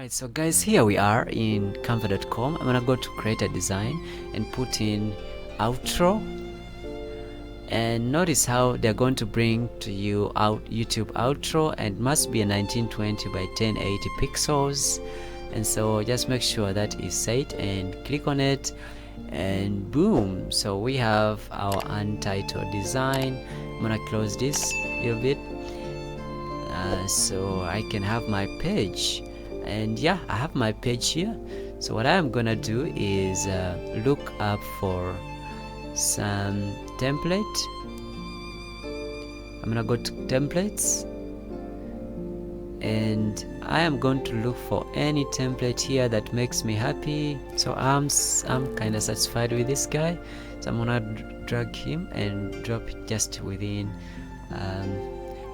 Alright, so guys, here we are in canva.com. I'm gonna go to create a design and put in outro, and notice how they're going to bring to you out YouTube outro, and must be a 1920 by 1080 pixels. And so just make sure that is set and click on it, and boom, so we have our untitled design. I'm gonna close this a little bit so I can have my page. And yeah, I have my page here. So what I'm gonna do is look up for some template. I'm gonna go to templates, and I am going to look for any template here that makes me happy. So I'm kind of satisfied with this guy, so I'm gonna drag him and drop it just within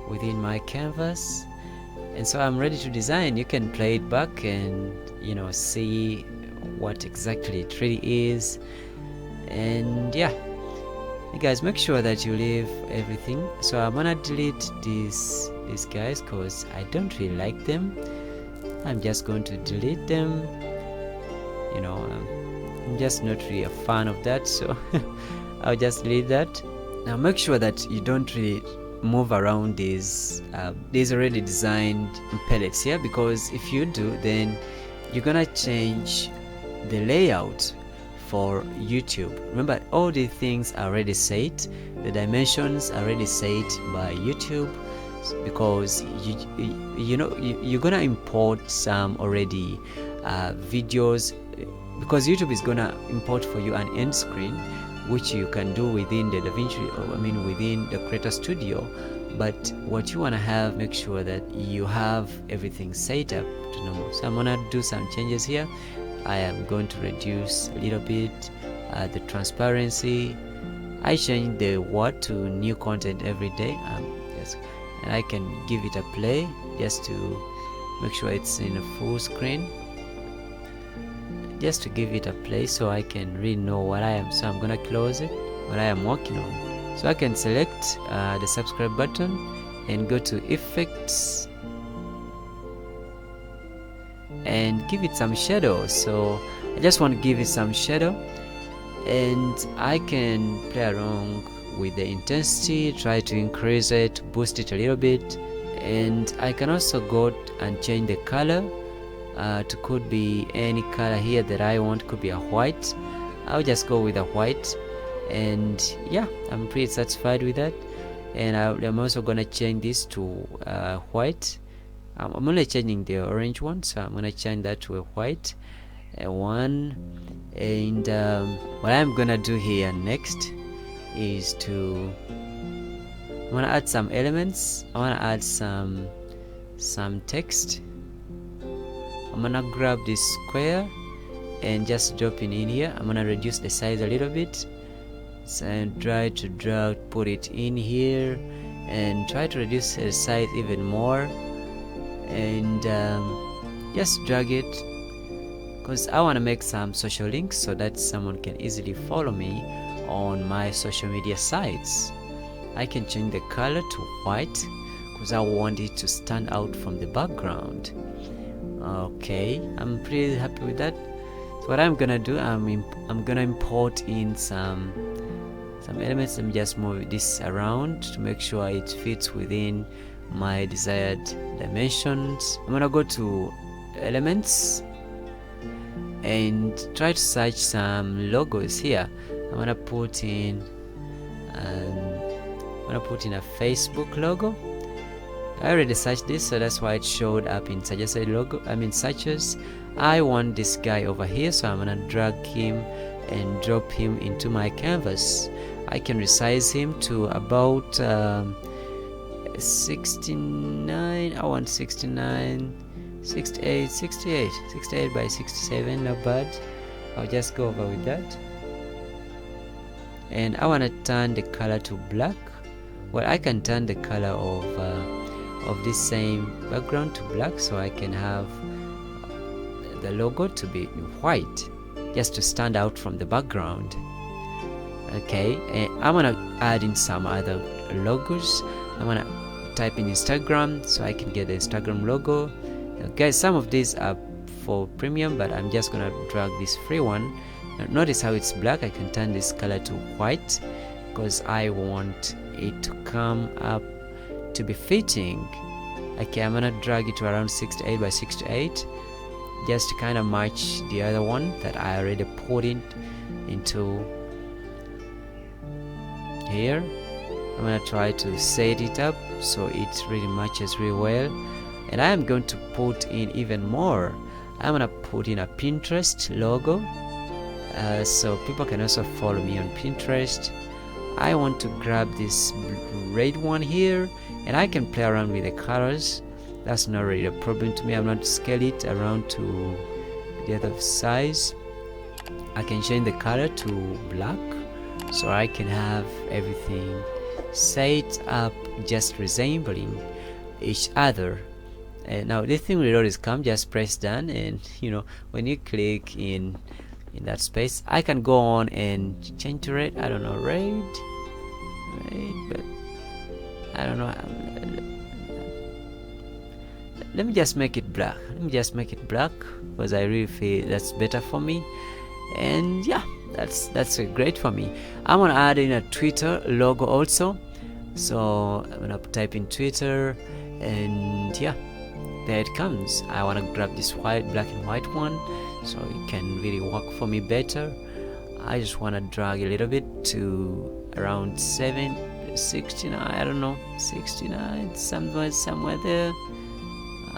my canvas. And so I'm ready to design. You can play it back and see what exactly it really is. And yeah, you guys, make sure that you leave everything. So I'm gonna delete these guys because I don't really like them. I'm just going to delete them. I'm just not really a fan of that, so I'll just delete that. Now make sure that you don't really move around these already designed palettes here, because if you do, then you're gonna change the layout for YouTube. Remember, all the things are already set, the dimensions are already set by YouTube, because you're gonna import some already videos, because YouTube is gonna import for you an end screen, which you can do within the DaVinci, within the Creator Studio. But what you want to have, make sure that you have everything set up to normal. So I'm gonna do some changes here. I am going to reduce a little bit the transparency. I change the word to new content every day. Yes, and I can give it a play just to make sure it's in a full screen, just to give it a play so I can really know what I am. So I'm gonna close it, what I am working on. So I can select the subscribe button and go to effects and give it some shadow. So I just want to give it some shadow, and I can play around with the intensity, try to increase it, boost it a little bit, and I can also go and change the color. Could be any color here that I want. Could be a white. I'll just go with a white, and yeah, I'm pretty satisfied with that. And I'm also gonna change this to white. I'm only changing the orange one, so I'm gonna change that to a white one. And what I'm gonna do here next is I wanna add some elements. I wanna add some text. I'm gonna grab this square and just drop it in here. I'm gonna reduce the size a little bit, and try to put it in here, and try to reduce the size even more, and just drag it, because I want to make some social links so that someone can easily follow me on my social media sites. I can change the color to white because I want it to stand out from the background. Okay, I'm pretty happy with that. So what I'm gonna do, I'm gonna import in some elements. Let me just move this around to make sure it fits within my desired dimensions. I'm gonna go to elements and try to search some logos here. I'm gonna put in a Facebook logo. I already searched this, so that's why it showed up in suggested searches. I want this guy over here, so I'm gonna drag him and drop him into my canvas. I can resize him to about 69. I want 69, 68 by 67, not bad. I'll just go over with that. And I want to turn the color to black. Well, I can turn the color of this same background to black, so I can have the logo to be white, just to stand out from the background. Okay, and I'm gonna add in some other logos. I'm gonna type in Instagram so I can get the Instagram logo. Guys, some of these are for premium, but I'm just gonna drag this free one. Now, notice how it's black. I can turn this color to white because I want it to come up to be fitting. Okay, I'm gonna drag it to around 68 by 68 just to kind of match the other one that I already put in into here. I'm gonna try to set it up so it really matches really well, and I am going to put in even more. I'm gonna put in a Pinterest logo so people can also follow me on Pinterest. I want to grab this red one here, and I can play around with the colors. That's not really a problem to me. I'm not scale it around to the other size. I can change the color to black so I can have everything set up just resembling each other. And now this thing will always come, just press done, and you know, when you click in that space, I can go on and change to red. I don't know, red, but I don't know. Let me just make it black. Because I really feel that's better for me. And yeah, that's great for me. I'm gonna add in a Twitter logo also. So I'm gonna type in Twitter, and yeah, there it comes. I wanna grab this black and white one so it can really work for me better. I just wanna drag a little bit to around 69, I don't know, 69, somewhere there.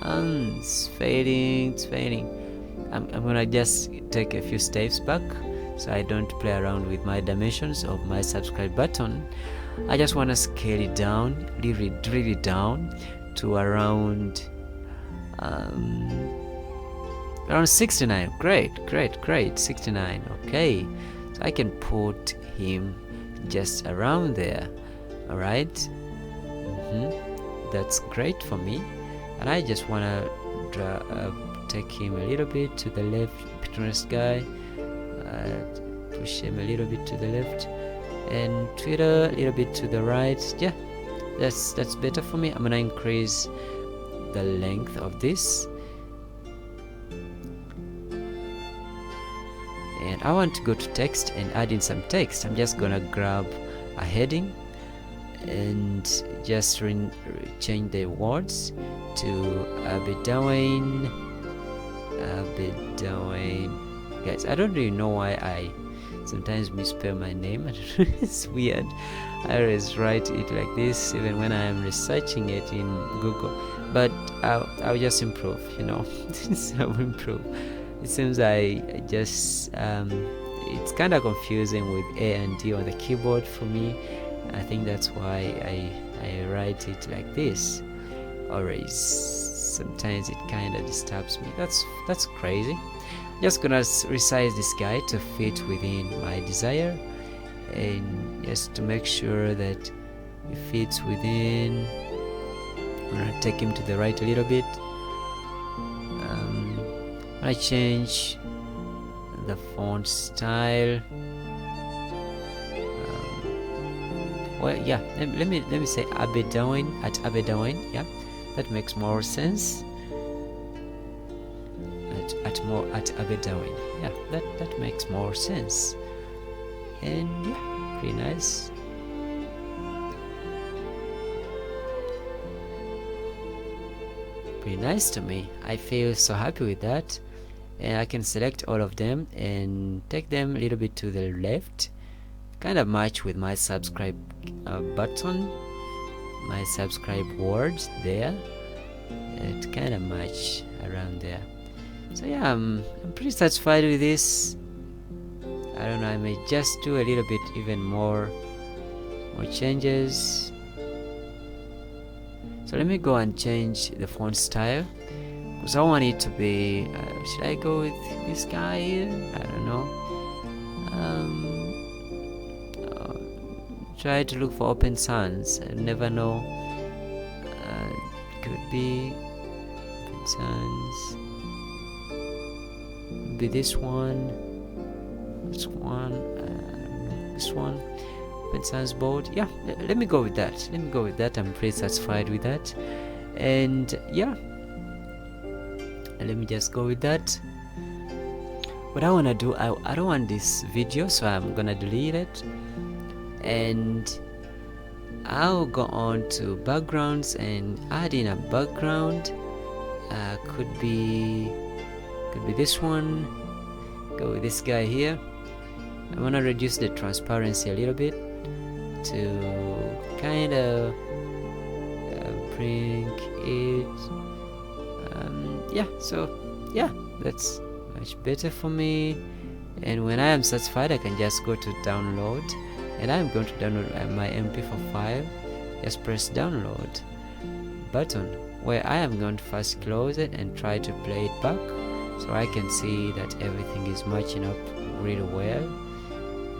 It's fading. I'm gonna just take a few steps back so I don't play around with my dimensions of my subscribe button. I just want to scale it down, really down to around 69. Great, 69. Okay, so I can put him just around there. All right, that's great for me. And I just want to take him a little bit to the left, Pinterest guy, push him a little bit to the left, and Twitter a little bit to the right. Yeah, that's better for me. I'm gonna increase the length of this, and I want to go to text and add in some text. I'm just gonna grab a heading and just change the words to Abbey Dawyne. Guys, I don't really know why I sometimes misspell my name. It's weird. I always write it like this even when I am researching it in Google, but I'll just improve, you know. I'll improve. It seems I just it's kind of confusing with A and D on the keyboard for me. I think that's why I write it like this. Always, sometimes it kind of disturbs me. That's crazy. Just gonna resize this guy to fit within my desire, and just to make sure that it fits within. I'm gonna take him to the right a little bit. I change the font style. Well, yeah, let me say Abbey Dawyne, at Abbey Dawyne. Yeah, that makes more sense. At Abbey Dawyne. Yeah, that makes more sense. And yeah, pretty nice. Pretty nice to me. I feel so happy with that. And I can select all of them and take them a little bit to the left, kind of match with my subscribe button, my subscribe words there. It kind of match around there. So yeah, I'm pretty satisfied with this. I don't know, I may just do a little bit even more changes. So let me go and change the font style, because I want it to be should I go with this guy here? I don't know. Try to look for Open Sans. I never know. Could be Open Sans. Be this one. This one. This one. Open Sans board. Yeah, let me go with that. I'm pretty satisfied with that. And yeah, and let me just go with that. What I want to do, I don't want this video, so I'm gonna delete it, and I'll go on to backgrounds and add in a background. Could be this one. Go with this guy here. I want to reduce the transparency a little bit to kind of bring it. Yeah, so yeah, that's much better for me. And when I am satisfied, I can just go to download, and I'm going to download my MP4 file. Just press download button, where I am going to first close it and try to play it back, so I can see that everything is matching up really well.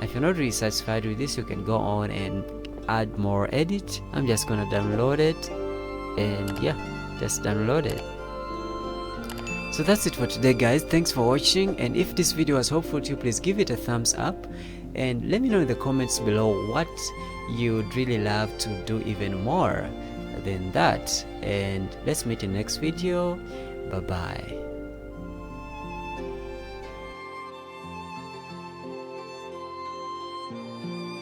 If you're not really satisfied with this, you can go on and add more edit. I'm just gonna download it, and yeah, just download it. So that's it for today, guys. Thanks for watching, and if this video was helpful to you, please give it a thumbs up, and let me know in the comments below what you'd really love to do even more than that. And let's meet in the next video. Bye bye.